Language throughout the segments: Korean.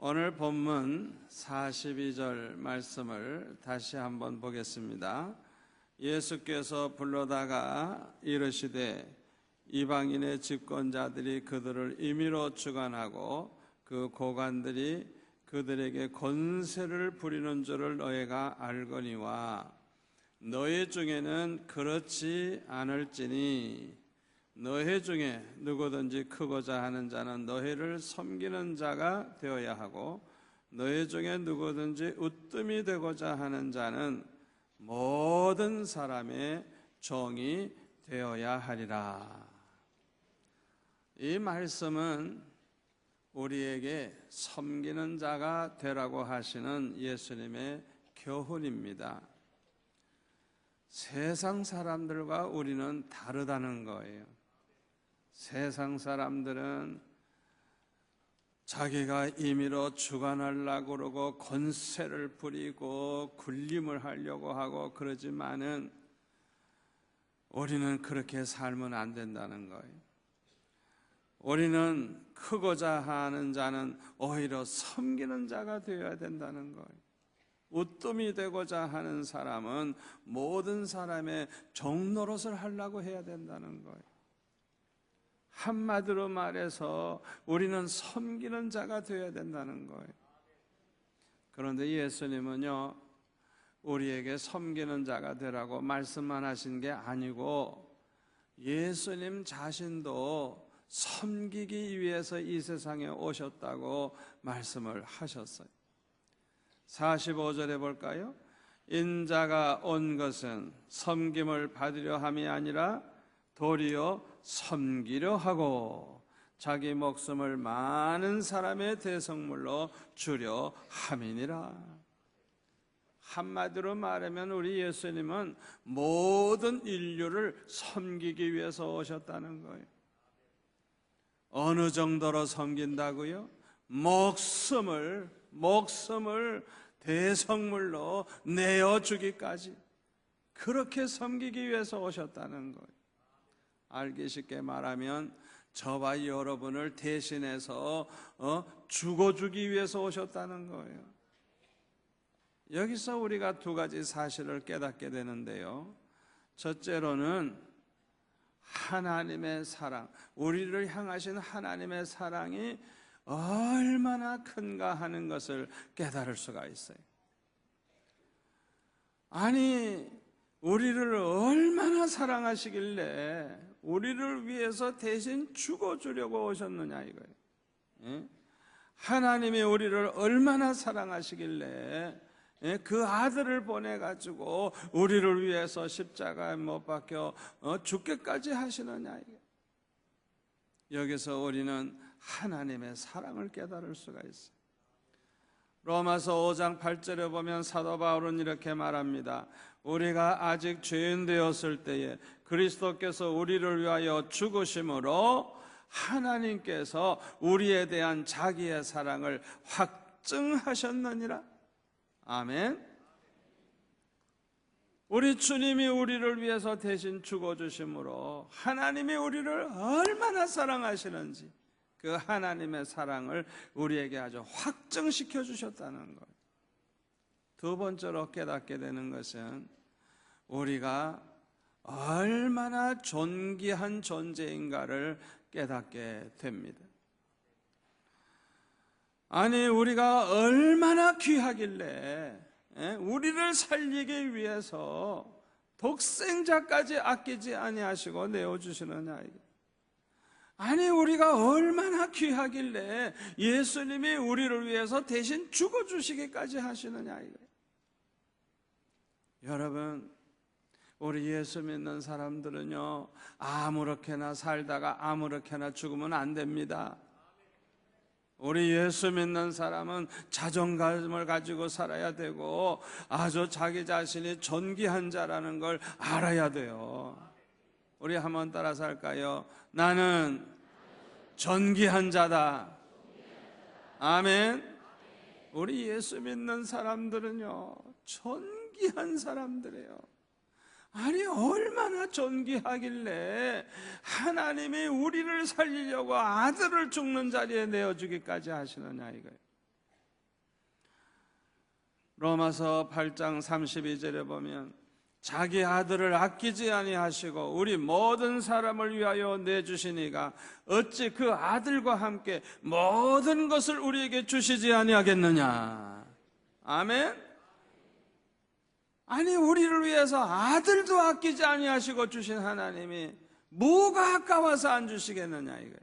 오늘 본문 42절 말씀을 다시 한번 보겠습니다. 예수께서 불러다가 이르시되 이방인의 집권자들이 그들을 임의로 주관하고 그 고관들이 그들에게 권세를 부리는 줄을 너희가 알거니와 너희 중에는 그렇지 않을지니 너희 중에 누구든지 크고자 하는 자는 너희를 섬기는 자가 되어야 하고 너희 중에 누구든지 으뜸이 되고자 하는 자는 모든 사람의 종이 되어야 하리라. 이 말씀은 우리에게 섬기는 자가 되라고 하시는 예수님의 교훈입니다. 세상 사람들과 우리는 다르다는 거예요. 세상 사람들은 자기가 임의로 주관하려고 그러고 권세를 부리고 군림을 하려고 하고 그러지만은 우리는 그렇게 살면 안 된다는 거예요. 우리는 크고자 하는 자는 오히려 섬기는 자가 되어야 된다는 거예요. 으뜸이 되고자 하는 사람은 모든 사람의 종노릇을 하려고 해야 된다는 거예요. 한마디로 말해서 우리는 섬기는 자가 되어야 된다는 거예요. 그런데 예수님은요, 우리에게 섬기는 자가 되라고 말씀만 하신 게 아니고 예수님 자신도 섬기기 위해서 이 세상에 오셨다고 말씀을 하셨어요. 45절에 볼까요? 인자가 온 것은 섬김을 받으려 함이 아니라 도리어 섬기려 하고 자기 목숨을 많은 사람의 대성물로 주려 함이니라. 한마디로 말하면 우리 예수님은 모든 인류를 섬기기 위해서 오셨다는 거예요. 어느 정도로 섬긴다고요? 목숨을 대성물로 내어주기까지 그렇게 섬기기 위해서 오셨다는 거예요. 알기 쉽게 말하면 저와 여러분을 대신해서 죽어주기 위해서 오셨다는 거예요. 여기서 우리가 두 가지 사실을 깨닫게 되는데요. 첫째로는 하나님의 사랑, 우리를 향하신 하나님의 사랑이 얼마나 큰가 하는 것을 깨달을 수가 있어요. 아니, 우리를 얼마나 사랑하시길래 우리를 위해서 대신 죽어주려고 오셨느냐 이거예요. 하나님이 우리를 얼마나 사랑하시길래 그 아들을 보내가지고 우리를 위해서 십자가에 못 박혀 죽게까지 하시느냐 이거예요. 여기서 우리는 하나님의 사랑을 깨달을 수가 있어요. 로마서 5장 8절에 보면 사도 바울은 이렇게 말합니다. 우리가 아직 죄인 되었을 때에 그리스도께서 우리를 위하여 죽으심으로 하나님께서 우리에 대한 자기의 사랑을 확증하셨느니라. 아멘. 우리 주님이 우리를 위해서 대신 죽어주심으로 하나님이 우리를 얼마나 사랑하시는지 그 하나님의 사랑을 우리에게 아주 확증시켜 주셨다는 거예요. 두 번째로 깨닫게 되는 것은 우리가 얼마나 존귀한 존재인가를 깨닫게 됩니다. 아니, 우리가 얼마나 귀하길래 우리를 살리기 위해서 독생자까지 아끼지 아니하시고 내어주시느냐 이게. 아니, 우리가 얼마나 귀하길래 예수님이 우리를 위해서 대신 죽어주시기까지 하시느냐 이거예요. 여러분, 우리 예수 믿는 사람들은요, 아무렇게나 살다가 아무렇게나 죽으면 안 됩니다. 우리 예수 믿는 사람은 자존감을 가지고 살아야 되고 아주 자기 자신이 존귀한 자라는 걸 알아야 돼요. 우리 한번 따라서 할까요? 나는 존귀한 자다. 아멘. 우리 예수 믿는 사람들은요, 존귀한 사람들이에요. 아니, 얼마나 존귀하길래 하나님이 우리를 살리려고 아들을 죽는 자리에 내어주기까지 하시느냐 이거예요. 로마서 8장 32절에 보면 자기 아들을 아끼지 아니하시고 우리 모든 사람을 위하여 내주시니가 어찌 그 아들과 함께 모든 것을 우리에게 주시지 아니하겠느냐. 아멘. 아니, 우리를 위해서 아들도 아끼지 아니하시고 주신 하나님이 뭐가 아까워서 안 주시겠느냐 이거예요.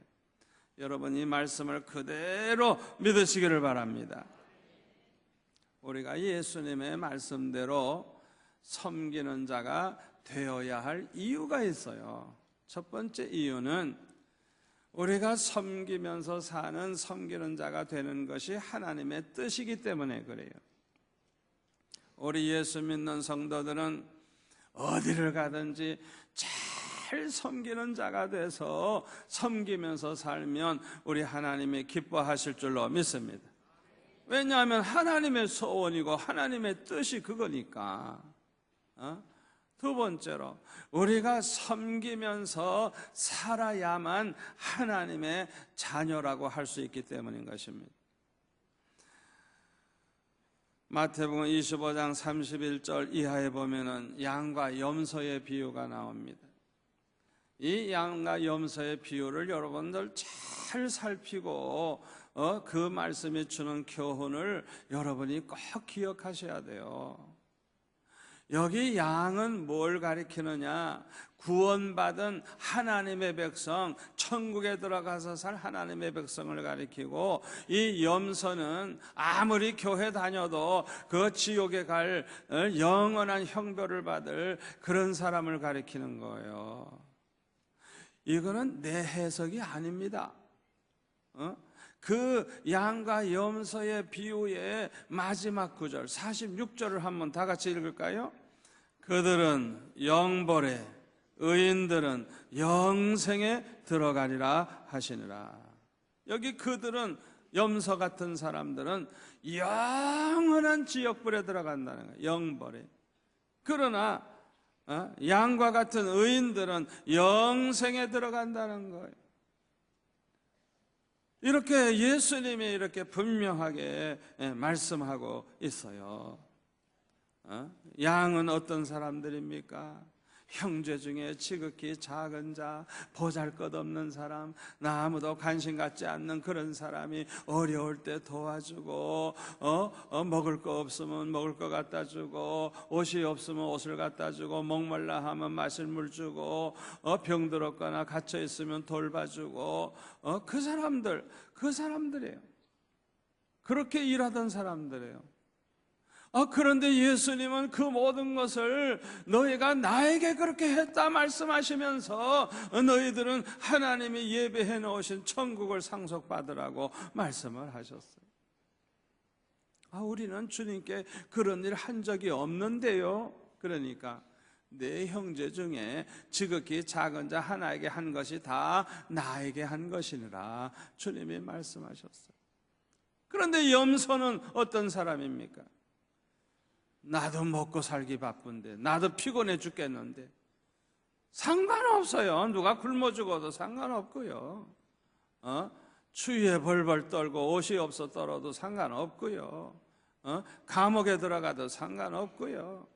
여러분, 이 말씀을 그대로 믿으시기를 바랍니다. 우리가 예수님의 말씀대로 섬기는 자가 되어야 할 이유가 있어요. 첫 번째 이유는 우리가 섬기면서 사는 섬기는 자가 되는 것이 하나님의 뜻이기 때문에 그래요. 우리 예수 믿는 성도들은 어디를 가든지 잘 섬기는 자가 돼서 섬기면서 살면 우리 하나님이 기뻐하실 줄로 믿습니다. 왜냐하면 하나님의 소원이고 하나님의 뜻이 그거니까. 두 번째로 우리가 섬기면서 살아야만 하나님의 자녀라고 할 수 있기 때문인 것입니다. 마태복음 25장 31절 이하에 보면은 양과 염소의 비유가 나옵니다. 이 양과 염소의 비유를 여러분들 잘 살피고 그 말씀이 주는 교훈을 여러분이 꼭 기억하셔야 돼요. 여기 양은 뭘 가리키느냐? 구원받은 하나님의 백성, 천국에 들어가서 살 하나님의 백성을 가리키고, 이 염소는 아무리 교회 다녀도 그 지옥에 갈 영원한 형벌을 받을 그런 사람을 가리키는 거예요. 이거는 내 해석이 아닙니다. 그 양과 염소의 비유의 마지막 구절 46절을 한번 다 같이 읽을까요? 그들은 영벌에 의인들은 영생에 들어가리라 하시니라. 여기 그들은 염소 같은 사람들은 영원한 지옥불에 들어간다는 거예요. 영벌에. 그러나 양과 같은 의인들은 영생에 들어간다는 거예요. 이렇게 예수님이 이렇게 분명하게 말씀하고 있어요. 양은 어떤 사람들입니까? 형제 중에 지극히 작은 자, 보잘것없는 사람, 아무도 관심 갖지 않는 그런 사람이 어려울 때 도와주고, 먹을 거 없으면 먹을 거 갖다 주고, 옷이 없으면 옷을 갖다 주고, 목말라 하면 마실 물 주고, 병들었거나 갇혀 있으면 돌봐주고, 그 사람들이에요. 그렇게 일하던 사람들이에요. 그런데 예수님은 그 모든 것을 너희가 나에게 그렇게 했다 말씀하시면서 너희들은 하나님이 예배해 놓으신 천국을 상속받으라고 말씀을 하셨어요. 우리는 주님께 그런 일 한 적이 없는데요. 그러니까 내 형제 중에 지극히 작은 자 하나에게 한 것이 다 나에게 한 것이니라 주님이 말씀하셨어요. 그런데 염소는 어떤 사람입니까? 나도 먹고 살기 바쁜데, 나도 피곤해 죽겠는데 상관없어요. 누가 굶어 죽어도 상관없고요. 추위에 벌벌 떨고 옷이 없어 떨어도 상관없고요. 감옥에 들어가도 상관없고요.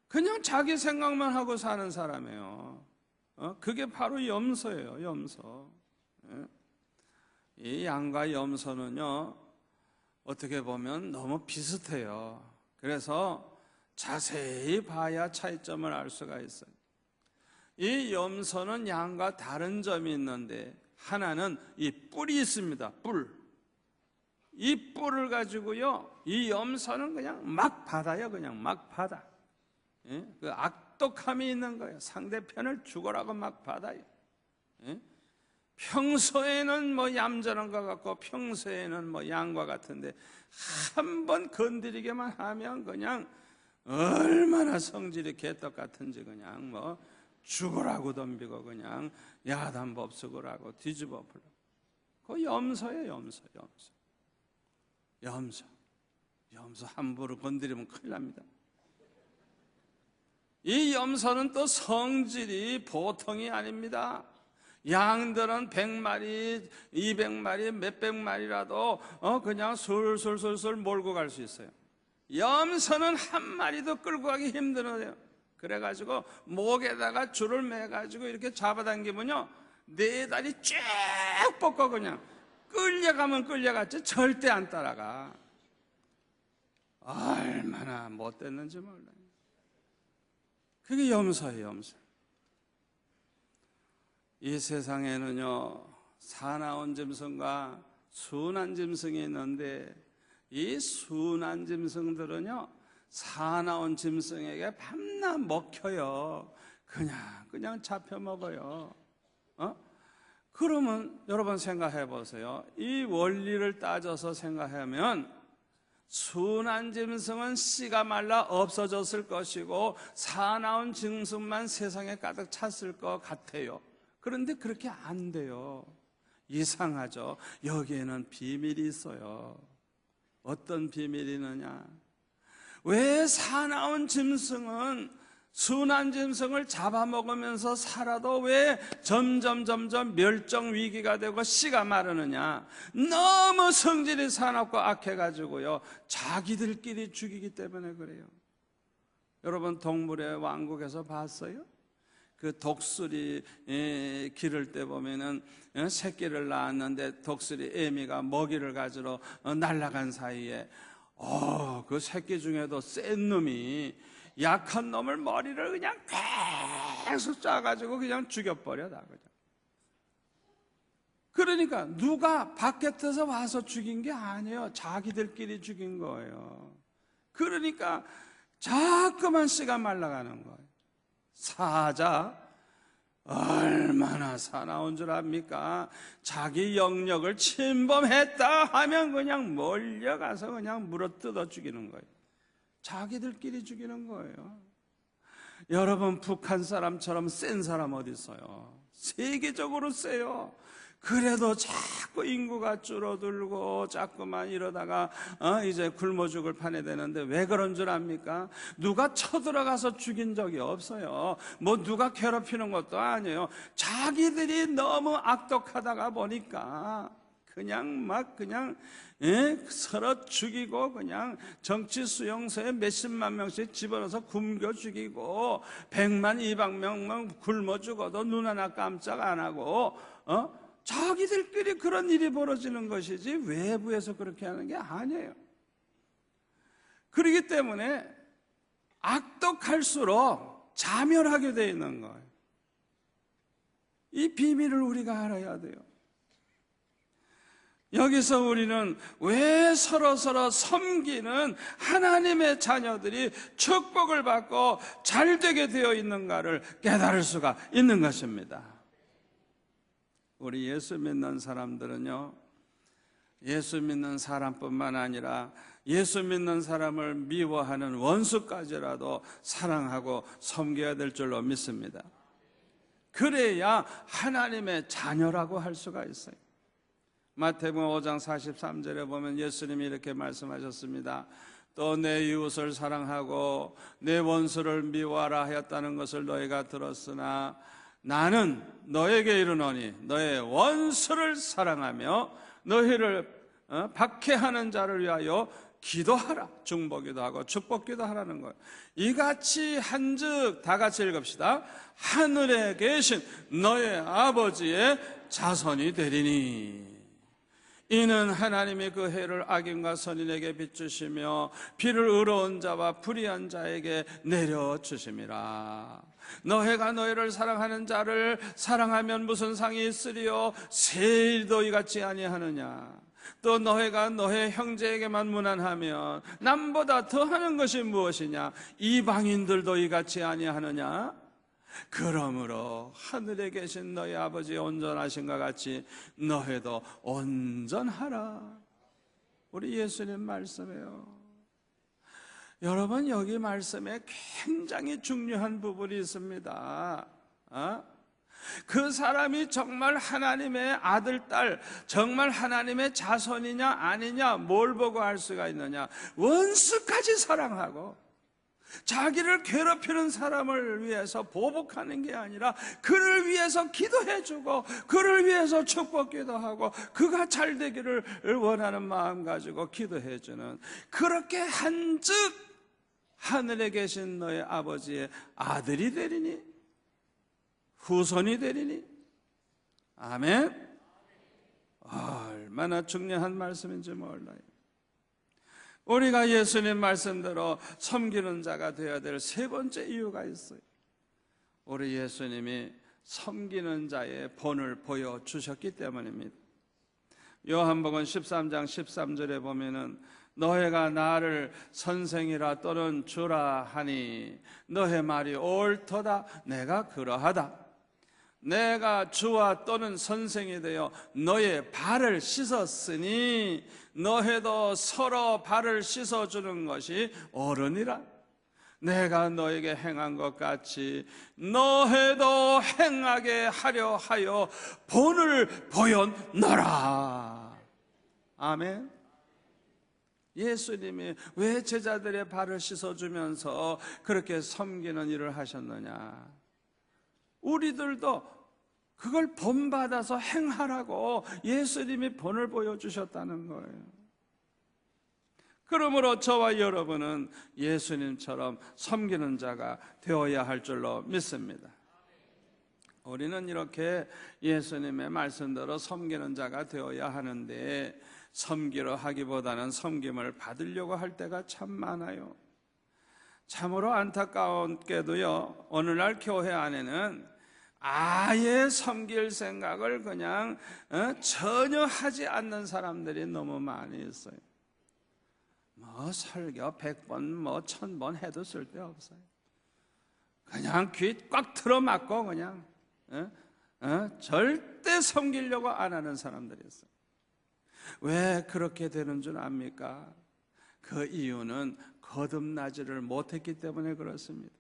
그냥 자기 생각만 하고 사는 사람이에요. 그게 바로 염소예요. 염소. 이 양과 염소는요, 어떻게 보면 너무 비슷해요. 그래서 자세히 봐야 차이점을 알 수가 있어요. 이 염소는 양과 다른 점이 있는데, 하나는 이 뿔이 있습니다. 뿔. 이 뿔을 가지고요, 이 염소는 그냥 막 받아요. 그냥 막 받아. 그 악독함이 있는 거예요. 상대편을 죽어라고 막 받아요. 평소에는 뭐 얌전한 것 같고 평소에는 뭐 양과 같은데 한번 건드리기만 하면 그냥 얼마나 성질이 개떡 같은지 그냥 뭐 죽으라고 덤비고 그냥 야단법석을 뒤집어 버려. 그 염소예요. 염소 함부로 건드리면 큰일 납니다. 이 염소는 또 성질이 보통이 아닙니다. 양들은 100마리, 200마리, 몇백 마리라도 그냥 술술술술 몰고 갈 수 있어요. 염소는 한 마리도 끌고 가기 힘들어요. 그래가지고 목에다가 줄을 매가지고 이렇게 잡아당기면요, 네 다리 쭉 뻗고 그냥 끌려가면 끌려갔지 절대 안 따라가. 얼마나 못됐는지 몰라요. 그게 염소예요, 염소. 이 세상에는요, 사나운 짐승과 순한 짐승이 있는데, 이 순한 짐승들은요, 사나운 짐승에게 밤낮 먹혀요. 그냥 잡혀 먹어요. 그러면 여러분 생각해 보세요. 이 원리를 따져서 생각하면 순한 짐승은 씨가 말라 없어졌을 것이고 사나운 짐승만 세상에 가득 찼을 것 같아요. 그런데 그렇게 안 돼요. 이상하죠. 여기에는 비밀이 있어요. 어떤 비밀이 있느냐? 왜 사나운 짐승은 순한 짐승을 잡아먹으면서 살아도 왜 점점 멸종 위기가 되고 씨가 마르느냐? 너무 성질이 사납고 악해가지고요, 자기들끼리 죽이기 때문에 그래요. 여러분 동물의 왕국에서 봤어요? 그 독수리 기를 때 보면은 새끼를 낳았는데 독수리 애미가 먹이를 가지러 날아간 사이에 그 새끼 중에도 센 놈이 약한 놈을 머리를 그냥 계속 짜가지고 그냥 죽여버려 다 그냥. 그러니까 누가 바깥에서 와서 죽인 게 아니에요. 자기들끼리 죽인 거예요. 그러니까 자꾸만 씨가 말라가는 거예요. 사자 얼마나 사나운 줄 압니까? 자기 영역을 침범했다 하면 그냥 몰려가서 그냥 물어뜯어 죽이는 거예요. 자기들끼리 죽이는 거예요. 여러분 북한 사람처럼 센 사람 어디 있어요? 세계적으로 세요. 그래도 자꾸 인구가 줄어들고 자꾸만 이러다가 이제 굶어 죽을 판에 되는데 왜 그런 줄 압니까? 누가 쳐들어가서 죽인 적이 없어요. 뭐 누가 괴롭히는 것도 아니에요. 자기들이 너무 악독하다가 보니까 그냥 서로 죽이고 그냥 정치 수용소에 몇십만 명씩 집어넣어서 굶겨 죽이고 100만 200명만 굶어 죽어도 눈 하나 깜짝 안 하고 자기들끼리 그런 일이 벌어지는 것이지 외부에서 그렇게 하는 게 아니에요. 그렇기 때문에 악독할수록 자멸하게 되어 있는 거예요. 이 비밀을 우리가 알아야 돼요. 여기서 우리는 왜 서로 섬기는 하나님의 자녀들이 축복을 받고 잘되게 되어 있는가를 깨달을 수가 있는 것입니다. 우리 예수 믿는 사람들은요, 예수 믿는 사람뿐만 아니라 예수 믿는 사람을 미워하는 원수까지라도 사랑하고 섬겨야 될 줄로 믿습니다. 그래야 하나님의 자녀라고 할 수가 있어요. 마태복음 5장 43절에 보면 예수님이 이렇게 말씀하셨습니다. 또 내 이웃을 사랑하고 내 원수를 미워하라 하였다는 것을 너희가 들었으나 나는 너에게 이르노니 너의 원수를 사랑하며 너희를 박해하는 자를 위하여 기도하라. 중보기도 하고 축복기도 하라는 거예요. 이같이 한즉 다 같이 읽읍시다. 하늘에 계신 너의 아버지의 자손이 되리니 이는 하나님이 그 해를 악인과 선인에게 비추시며 비를 의로운 자와 불의한 자에게 내려주심이라. 너희가 너희를 사랑하는 자를 사랑하면 무슨 상이 있으리요? 세일도 이같이 아니하느냐? 또 너희가 너희 형제에게만 무난하면 남보다 더하는 것이 무엇이냐? 이방인들도 이같이 아니하느냐? 그러므로 하늘에 계신 너희 아버지 온전하신 것 같이 너희도 온전하라. 우리 예수님 말씀이에요. 여러분 여기 말씀에 굉장히 중요한 부분이 있습니다. 그 사람이 정말 하나님의 아들, 딸, 정말 하나님의 자손이냐 아니냐 뭘 보고 알 수가 있느냐? 원수까지 사랑하고 자기를 괴롭히는 사람을 위해서 보복하는 게 아니라 그를 위해서 기도해주고 그를 위해서 축복기도 하고 그가 잘 되기를 원하는 마음 가지고 기도해주는, 그렇게 한즉 하늘에 계신 너의 아버지의 아들이 되리니, 후손이 되리니. 아멘. 얼마나 중요한 말씀인지 몰라요. 우리가 예수님 말씀대로 섬기는 자가 되어야 될 세 번째 이유가 있어요. 우리 예수님이 섬기는 자의 본을 보여주셨기 때문입니다. 요한복음 13장 13절에 보면은 너희가 나를 선생이라 또는 주라 하니 너희 말이 옳도다. 내가 그러하다. 내가 주와 또는 선생이 되어 너의 발을 씻었으니 너희도 서로 발을 씻어주는 것이 옳으니라. 내가 너에게 행한 것 같이 너희도 행하게 하려 하여 본을 보였노라. 아멘. 예수님이 왜 제자들의 발을 씻어주면서 그렇게 섬기는 일을 하셨느냐? 우리들도 그걸 본받아서 행하라고 예수님이 본을 보여주셨다는 거예요. 그러므로 저와 여러분은 예수님처럼 섬기는 자가 되어야 할 줄로 믿습니다. 우리는 이렇게 예수님의 말씀대로 섬기는 자가 되어야 하는데, 섬기려 하기보다는 섬김을 받으려고 할 때가 참 많아요. 참으로 안타까운게도요, 오늘날 교회 안에는 아예 섬길 생각을 그냥 전혀 하지 않는 사람들이 너무 많이 있어요. 뭐 설교 100번 뭐 1000번 해도 쓸데없어요. 그냥 귀 꽉 틀어막고 그냥 절대 섬기려고 안 하는 사람들이 있어요. 왜 그렇게 되는 줄 압니까? 그 이유는 거듭나지를 못했기 때문에 그렇습니다.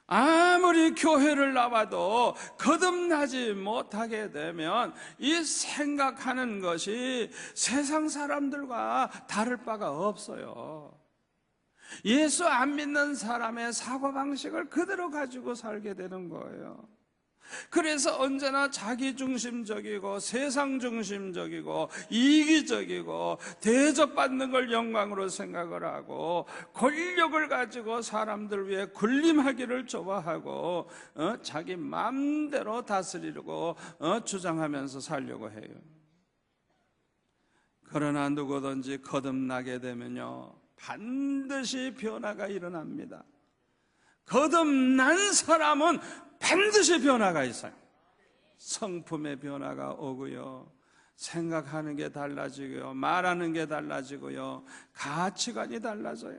아무리 교회를 나와도 거듭나지 못하게 되면 이 생각하는 것이 세상 사람들과 다를 바가 없어요. 예수 안 믿는 사람의 사고방식을 그대로 가지고 살게 되는 거예요. 그래서 언제나 자기중심적이고 세상중심적이고 이기적이고 대접받는 걸 영광으로 생각을 하고 권력을 가지고 사람들 위해 군림하기를 좋아하고 자기 마음대로 다스리려고 주장하면서 살려고 해요. 그러나 누구든지 거듭나게 되면요, 반드시 변화가 일어납니다. 거듭난 사람은 반드시 변화가 있어요. 성품의 변화가 오고요, 생각하는 게 달라지고요, 말하는 게 달라지고요, 가치관이 달라져요.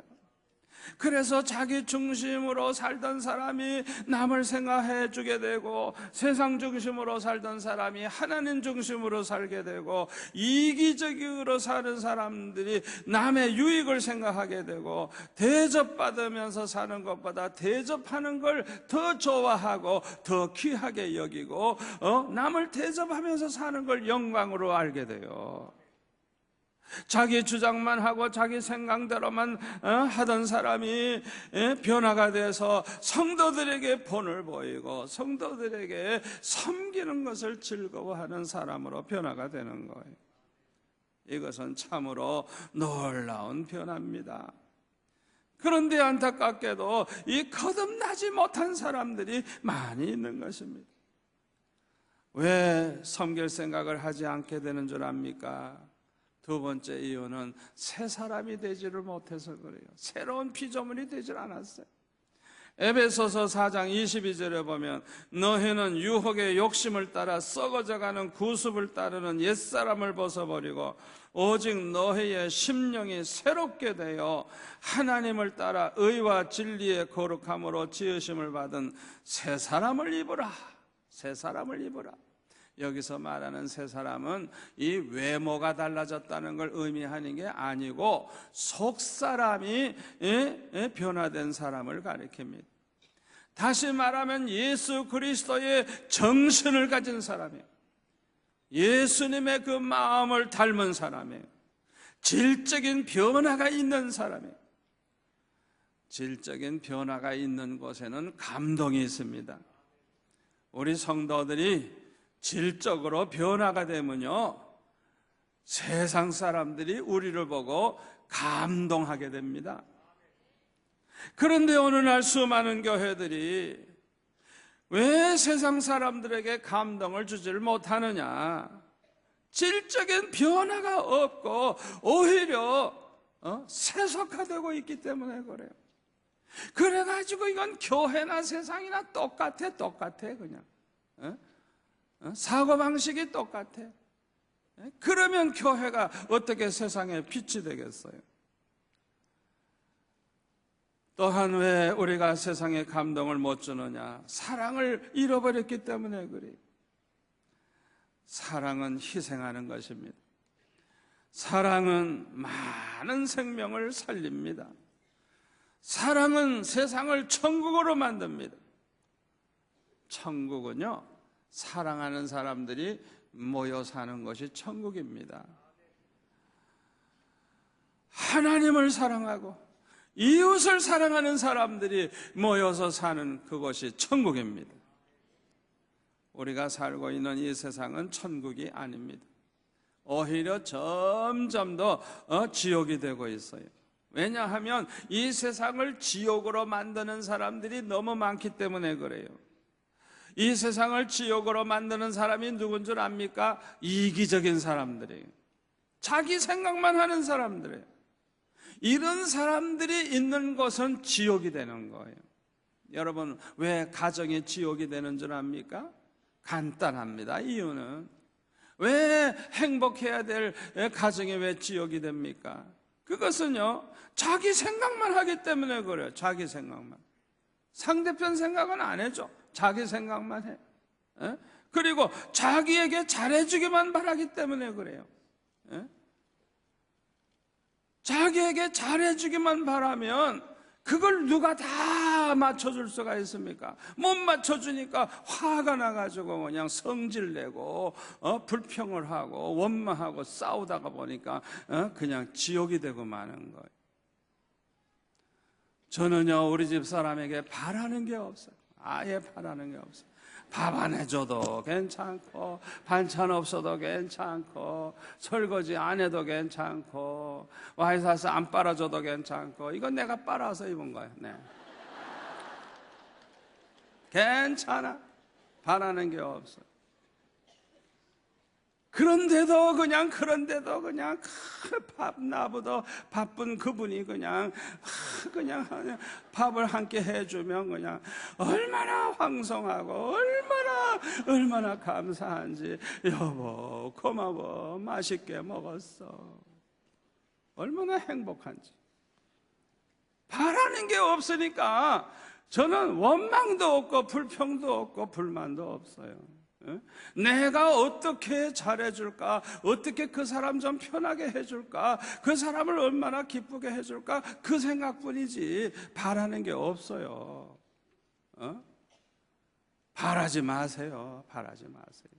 그래서 자기 중심으로 살던 사람이 남을 생각해 주게 되고, 세상 중심으로 살던 사람이 하나님 중심으로 살게 되고, 이기적으로 사는 사람들이 남의 유익을 생각하게 되고, 대접받으면서 사는 것보다 대접하는 걸 더 좋아하고 더 귀하게 여기고 남을 대접하면서 사는 걸 영광으로 알게 돼요. 자기 주장만 하고 자기 생각대로만 하던 사람이 변화가 돼서 성도들에게 본을 보이고 성도들에게 섬기는 것을 즐거워하는 사람으로 변화가 되는 거예요. 이것은 참으로 놀라운 변화입니다. 그런데 안타깝게도 이 거듭나지 못한 사람들이 많이 있는 것입니다. 왜 섬길 생각을 하지 않게 되는 줄 압니까? 두 번째 이유는 새 사람이 되지를 못해서 그래요. 새로운 피조물이 되질 않았어요. 에베소서 4장 22절에 보면 너희는 유혹의 욕심을 따라 썩어져가는 구습을 따르는 옛사람을 벗어버리고 오직 너희의 심령이 새롭게 되어 하나님을 따라 의와 진리의 거룩함으로 지으심을 받은 새 사람을 입으라. 새 사람을 입으라. 여기서 말하는 새 사람은 이 외모가 달라졌다는 걸 의미하는 게 아니고 속사람이 변화된 사람을 가리킵니다. 다시 말하면 예수 그리스도의 정신을 가진 사람이에요. 예수님의 그 마음을 닮은 사람이에요. 질적인 변화가 있는 사람이에요. 질적인 변화가 있는 곳에는 감동이 있습니다. 우리 성도들이 질적으로 변화가 되면요, 세상 사람들이 우리를 보고 감동하게 됩니다. 그런데 어느 날 수많은 교회들이 왜 세상 사람들에게 감동을 주지를 못하느냐? 질적인 변화가 없고 오히려 세속화되고 있기 때문에 그래요. 그래가지고 이건 교회나 세상이나 똑같아 그냥. 사고방식이 똑같아. 그러면 교회가 어떻게 세상에 빛이 되겠어요? 또한 왜 우리가 세상에 감동을 못 주느냐? 사랑을 잃어버렸기 때문에 그래요. 사랑은 희생하는 것입니다. 사랑은 많은 생명을 살립니다. 사랑은 세상을 천국으로 만듭니다. 천국은요, 사랑하는 사람들이 모여 사는 것이 천국입니다. 하나님을 사랑하고 이웃을 사랑하는 사람들이 모여서 사는 그것이 천국입니다. 우리가 살고 있는 이 세상은 천국이 아닙니다. 오히려 점점 더 지옥이 되고 있어요. 왜냐하면 이 세상을 지옥으로 만드는 사람들이 너무 많기 때문에 그래요. 이 세상을 지옥으로 만드는 사람이 누군 줄 압니까? 이기적인 사람들이에요. 자기 생각만 하는 사람들이에요. 이런 사람들이 있는 곳은 지옥이 되는 거예요. 여러분, 왜 가정이 지옥이 되는 줄 압니까? 간단합니다. 이유는 왜 행복해야 될 가정이 왜 지옥이 됩니까? 그것은요, 자기 생각만 하기 때문에 그래요. 자기 생각만. 상대편 생각은 안 해줘. 자기 생각만 해. 그리고 자기에게 잘해주기만 바라기 때문에 그래요. 자기에게 잘해주기만 바라면 그걸 누가 다 맞춰줄 수가 있습니까? 못 맞춰주니까 화가 나가지고 그냥 성질내고 불평을 하고 원망하고 싸우다가 보니까 그냥 지옥이 되고 마는 거예요. 저는요, 우리 집 사람에게 바라는 게 없어요. 아예 바라는 게 없어요. 밥 안 해줘도 괜찮고, 반찬 없어도 괜찮고, 설거지 안 해도 괜찮고, 와이셔츠 안 빨아줘도 괜찮고, 이건 내가 빨아서 입은 거예요. 네. 괜찮아. 바라는 게 없어요. 그런데도 그냥 나보다 바쁜 그분이 그냥 밥을 함께 해주면 그냥 얼마나 황송하고 얼마나 감사한지. 여보 고마워, 맛있게 먹었어. 얼마나 행복한지. 바라는 게 없으니까 저는 원망도 없고 불평도 없고 불만도 없어요. 내가 어떻게 잘해줄까, 어떻게 그 사람 좀 편하게 해줄까, 그 사람을 얼마나 기쁘게 해줄까, 그 생각뿐이지 바라는 게 없어요. 바라지 마세요. 바라지 마세요.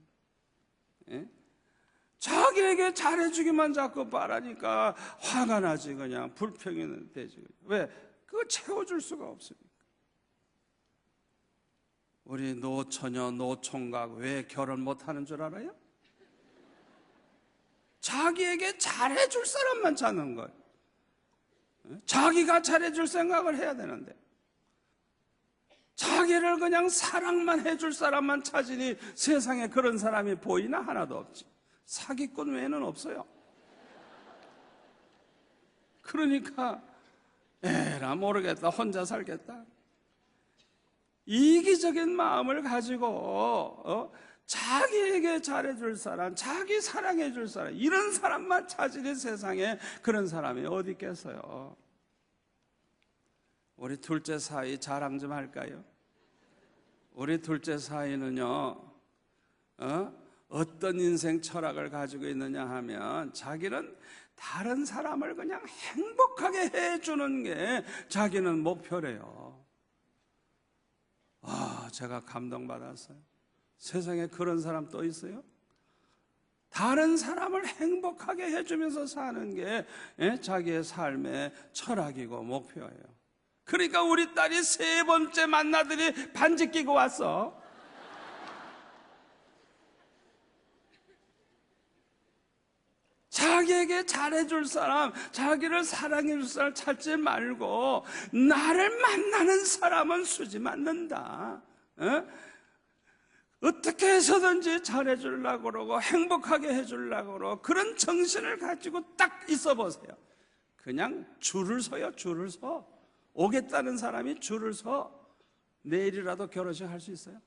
자기에게 잘해주기만 자꾸 바라니까 화가 나지, 그냥 불평이 되지. 왜? 그거 채워줄 수가 없으니까. 우리 노처녀, 노총각 왜 결혼 못하는 줄 알아요? 자기에게 잘해줄 사람만 찾는 거예요. 자기가 잘해줄 생각을 해야 되는데 자기를 그냥 사랑만 해줄 사람만 찾으니 세상에 그런 사람이 보이나? 하나도 없지. 사기꾼 외에는 없어요. 그러니까 에라 모르겠다, 혼자 살겠다. 이기적인 마음을 가지고 자기에게 잘해줄 사람, 자기 사랑해줄 사람, 이런 사람만 찾으니 세상에 그런 사람이 어디 있겠어요. 우리 둘째 사이 자랑 좀 할까요? 우리 둘째 사이는요, 어떤 인생 철학을 가지고 있느냐 하면 자기는 다른 사람을 그냥 행복하게 해주는 게 자기는 목표래요. 제가 감동받았어요. 세상에 그런 사람 또 있어요? 다른 사람을 행복하게 해주면서 사는 게 자기의 삶의 철학이고 목표예요. 그러니까 우리 딸이 세 번째 만나더니 반지 끼고 왔어. 자기에게 잘해줄 사람, 자기를 사랑해줄 사람 찾지 말고 나를 만나는 사람은 수지 맞는다. 어떻게 해서든지 잘해주려고 그러고 행복하게 해주려고 그러고 그런 정신을 가지고 딱 있어 보세요. 그냥 줄을 서요. 줄을 서. 오겠다는 사람이 줄을 서. 내일이라도 결혼식 할 수 있어요?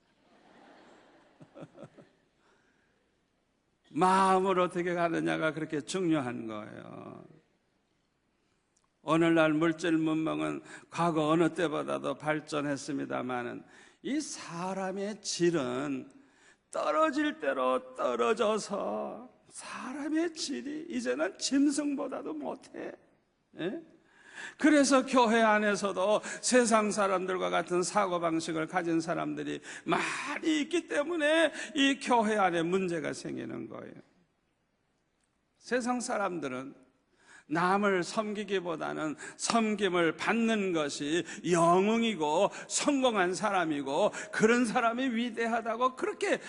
마음을 어떻게 가느냐가 그렇게 중요한 거예요. 오늘날 물질 문명은 과거 어느 때보다도 발전했습니다마는 이 사람의 질은 떨어질 대로 떨어져서 사람의 질이 이제는 짐승보다도 못해. 그래서 교회 안에서도 세상 사람들과 같은 사고방식을 가진 사람들이 많이 있기 때문에 이 교회 안에 문제가 생기는 거예요. 세상 사람들은 남을 섬기기보다는 섬김을 받는 것이 영웅이고 성공한 사람이고 그런 사람이 위대하다고 그렇게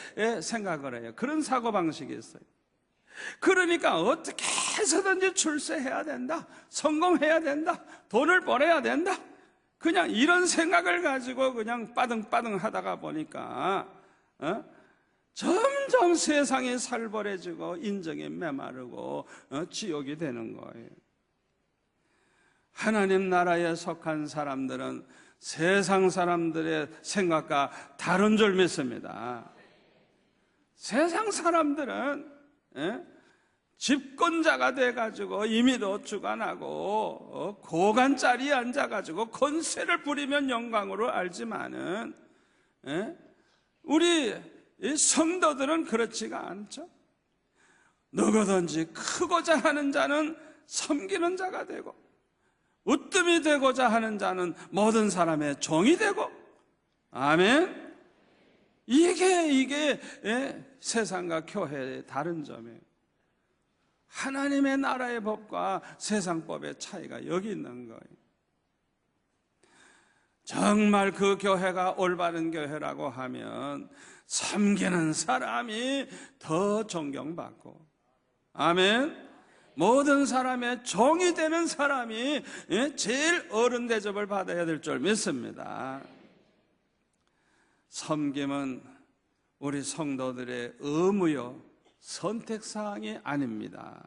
생각을 해요. 그런 사고방식이 있어요. 그러니까 어떻게 해서든지 출세해야 된다, 성공해야 된다, 돈을 벌어야 된다, 그냥 이런 생각을 가지고 그냥 빠등빠등 하다가 보니까 점점 세상이 살벌해지고 인정이 메마르고 지옥이 되는 거예요. 하나님 나라에 속한 사람들은 세상 사람들의 생각과 다른 줄 믿습니다. 세상 사람들은 집권자가 돼가지고 임의로 주관하고 고관 자리에 앉아가지고 권세를 부리면 영광으로 알지만은 우리 성도들은 그렇지가 않죠. 누구든지 크고자 하는 자는 섬기는 자가 되고 으뜸이 되고자 하는 자는 모든 사람의 종이 되고, 아멘. 이게 세상과 교회의 다른 점이에요. 하나님의 나라의 법과 세상 법의 차이가 여기 있는 거예요. 정말 그 교회가 올바른 교회라고 하면 섬기는 사람이 더 존경받고, 아멘. 모든 사람의 종이 되는 사람이 제일 어른 대접을 받아야 될 줄 믿습니다. 섬김은 우리 성도들의 의무요, 선택사항이 아닙니다.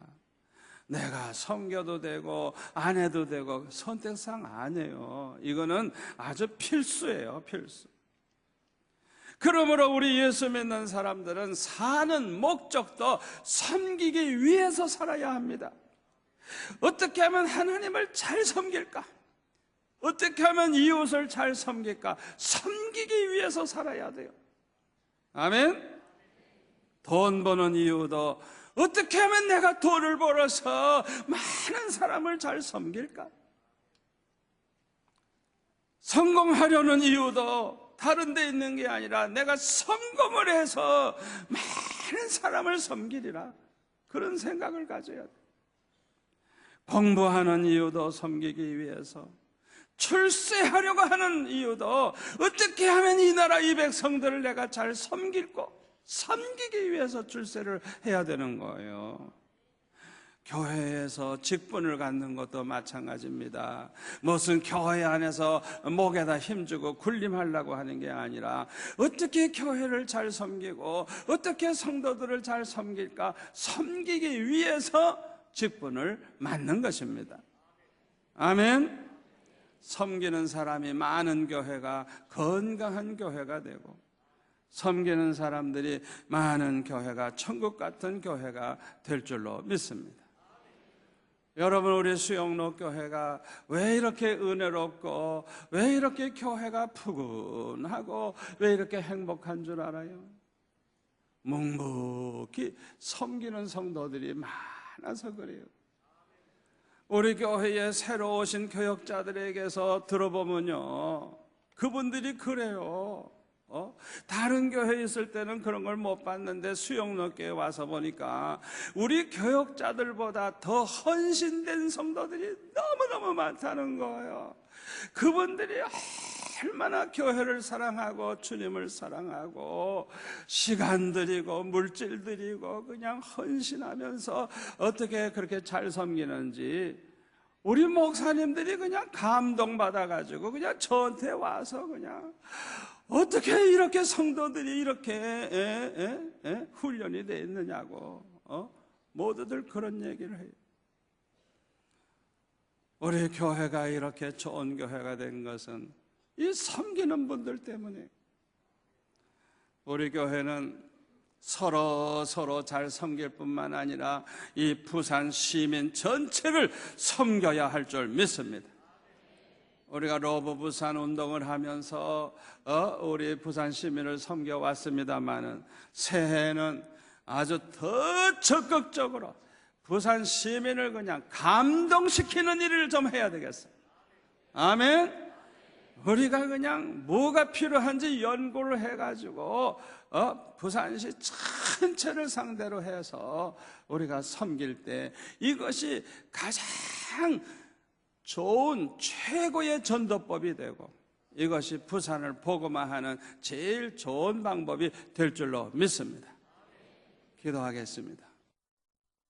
내가 섬겨도 되고 안 해도 되고 선택사항 아니에요. 이거는 아주 필수예요, 필수. 그러므로 우리 예수 믿는 사람들은 사는 목적도 섬기기 위해서 살아야 합니다. 어떻게 하면 하나님을 잘 섬길까? 어떻게 하면 이웃을 잘 섬길까? 섬기기 위해서 살아야 돼요. 아멘. 돈 버는 이유도 어떻게 하면 내가 돈을 벌어서 많은 사람을 잘 섬길까? 성공하려는 이유도 다른 데 있는 게 아니라 내가 성공을 해서 많은 사람을 섬기리라, 그런 생각을 가져야 돼. 공부하는 이유도 섬기기 위해서, 출세하려고 하는 이유도 어떻게 하면 이 나라 이 백성들을 내가 잘 섬기기 위해서 출세를 해야 되는 거예요. 교회에서 직분을 갖는 것도 마찬가지입니다. 무슨 교회 안에서 목에다 힘주고 군림하려고 하는 게 아니라 어떻게 교회를 잘 섬기고 어떻게 성도들을 잘 섬길까, 섬기기 위해서 직분을 맡는 것입니다. 아멘. 섬기는 사람이 많은 교회가 건강한 교회가 되고, 섬기는 사람들이 많은 교회가 천국 같은 교회가 될 줄로 믿습니다. 여러분, 우리 수영로 교회가 왜 이렇게 은혜롭고 왜 이렇게 교회가 푸근하고 왜 이렇게 행복한 줄 알아요? 묵묵히 섬기는 성도들이 많아서 그래요. 우리 교회에 새로 오신 교역자들에게서 들어보면요, 그분들이 그래요. 다른 교회에 있을 때는 그런 걸 못 봤는데 수영로교회에 와서 보니까 우리 교역자들보다 더 헌신된 성도들이 너무너무 많다는 거예요. 그분들이 얼마나 교회를 사랑하고 주님을 사랑하고 시간 들이고 물질 들이고 그냥 헌신하면서 어떻게 그렇게 잘 섬기는지 우리 목사님들이 그냥 감동받아가지고 그냥 저한테 와서 그냥 어떻게 이렇게 성도들이 이렇게 훈련이 되어 있느냐고 모두들 그런 얘기를 해요. 우리 교회가 이렇게 좋은 교회가 된 것은 이 섬기는 분들 때문에. 우리 교회는 서로 잘 섬길 뿐만 아니라 이 부산 시민 전체를 섬겨야 할 줄 믿습니다. 우리가 러브 부산 운동을 하면서 우리 부산 시민을 섬겨왔습니다마는 새해에는 아주 더 적극적으로 부산 시민을 그냥 감동시키는 일을 좀 해야 되겠어요. 아멘. 우리가 그냥 뭐가 필요한지 연구를 해가지고 부산시 전체를 상대로 해서 우리가 섬길 때 이것이 가장 좋은 최고의 전도법이 되고 이것이 부산을 복음화하는 제일 좋은 방법이 될 줄로 믿습니다. 기도하겠습니다.